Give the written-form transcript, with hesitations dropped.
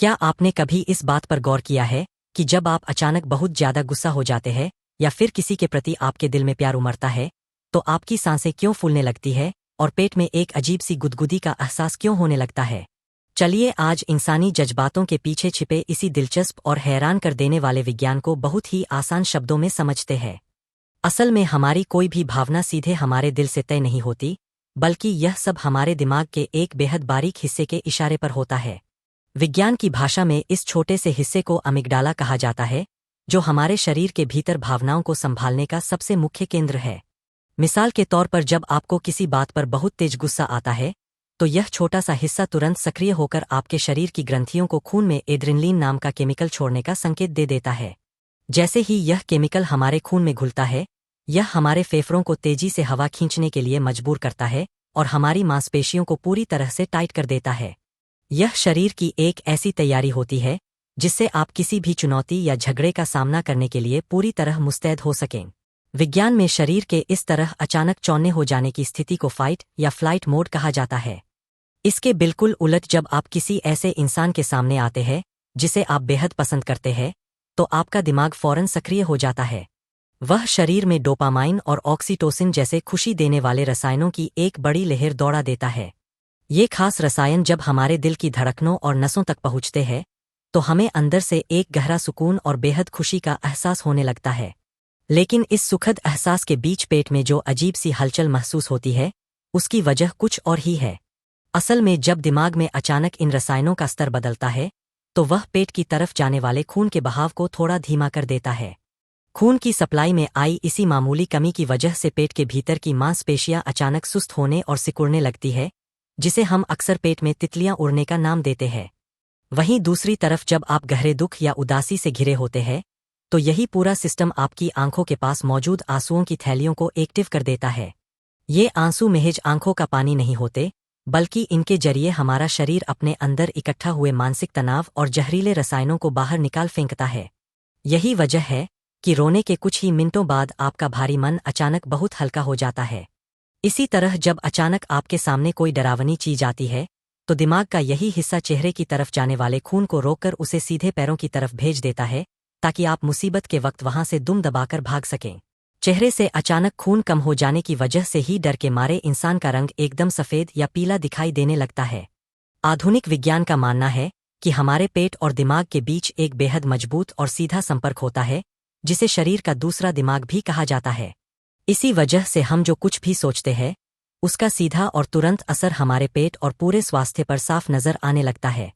क्या आपने कभी इस बात पर गौर किया है कि जब आप अचानक बहुत ज्यादा गुस्सा हो जाते हैं या फिर किसी के प्रति आपके दिल में प्यार उमड़ता है तो आपकी सांसें क्यों फूलने लगती है और पेट में एक अजीब सी गुदगुदी का एहसास क्यों होने लगता है? चलिए आज इंसानी जज्बातों के पीछे छिपे इसी दिलचस्प और हैरान कर देने वाले विज्ञान को बहुत ही आसान शब्दों में समझते हैं। असल में हमारी कोई भी भावना सीधे हमारे दिल से तय नहीं होती, बल्कि यह सब हमारे दिमाग के एक बेहद बारीक हिस्से के इशारे पर होता है। विज्ञान की भाषा में इस छोटे से हिस्से को अमिग्डाला कहा जाता है, जो हमारे शरीर के भीतर भावनाओं को संभालने का सबसे मुख्य केंद्र है। मिसाल के तौर पर जब आपको किसी बात पर बहुत तेज गुस्सा आता है तो यह छोटा सा हिस्सा तुरंत सक्रिय होकर आपके शरीर की ग्रंथियों को खून में एड्रेनलिन नाम का केमिकल छोड़ने का संकेत दे देता है। जैसे ही यह केमिकल हमारे खून में घुलता है, यह हमारे फेफड़ों को तेजी से हवा खींचने के लिए मजबूर करता है और हमारी मांसपेशियों को पूरी तरह से टाइट कर देता है। यह शरीर की एक ऐसी तैयारी होती है जिससे आप किसी भी चुनौती या झगड़े का सामना करने के लिए पूरी तरह मुस्तैद हो सकें। विज्ञान में शरीर के इस तरह अचानक चौने हो जाने की स्थिति को फाइट या फ्लाइट मोड कहा जाता है। इसके बिल्कुल उलट जब आप किसी ऐसे इंसान के सामने आते हैं जिसे आप बेहद पसंद करते हैं तो आपका दिमाग फौरन सक्रिय हो जाता है। वह शरीर में डोपामाइन और ऑक्सीटोसिन जैसे खुशी देने वाले रसायनों की एक बड़ी लहर दौड़ा देता है। ये खास रसायन जब हमारे दिल की धड़कनों और नसों तक पहुंचते हैं तो हमें अंदर से एक गहरा सुकून और बेहद खुशी का एहसास होने लगता है। लेकिन इस सुखद एहसास के बीच पेट में जो अजीब सी हलचल महसूस होती है उसकी वजह कुछ और ही है। असल में जब दिमाग में अचानक इन रसायनों का स्तर बदलता है तो वह पेट की तरफ जाने वाले खून के बहाव को थोड़ा धीमा कर देता है। खून की सप्लाई में आई इसी मामूली कमी की वजह से पेट के भीतर की मांसपेशियां अचानक सुस्त होने और सिकुड़ने लगती है, जिसे हम अक्सर पेट में तितलियां उड़ने का नाम देते हैं। वहीं दूसरी तरफ जब आप गहरे दुख या उदासी से घिरे होते हैं तो यही पूरा सिस्टम आपकी आंखों के पास मौजूद आंसुओं की थैलियों को एक्टिव कर देता है। ये आंसू महज आंखों का पानी नहीं होते, बल्कि इनके जरिए हमारा शरीर अपने अंदर इकट्ठा हुए मानसिक तनाव और जहरीले रसायनों को बाहर निकाल फेंकता है। यही वजह है कि रोने के कुछ ही मिनटों बाद आपका भारी मन अचानक बहुत हल्का हो जाता है। इसी तरह जब अचानक आपके सामने कोई डरावनी चीज आती है तो दिमाग का यही हिस्सा चेहरे की तरफ जाने वाले खून को रोककर उसे सीधे पैरों की तरफ भेज देता है, ताकि आप मुसीबत के वक्त वहां से दुम दबाकर भाग सकें। चेहरे से अचानक खून कम हो जाने की वजह से ही डर के मारे इंसान का रंग एकदम सफेद या पीला दिखाई देने लगता है। आधुनिक विज्ञान का मानना है कि हमारे पेट और दिमाग के बीच एक बेहद मजबूत और सीधा संपर्क होता है, जिसे शरीर का दूसरा दिमाग भी कहा जाता है। इसी वजह से हम जो कुछ भी सोचते हैं उसका सीधा और तुरंत असर हमारे पेट और पूरे स्वास्थ्य पर साफ नजर आने लगता है।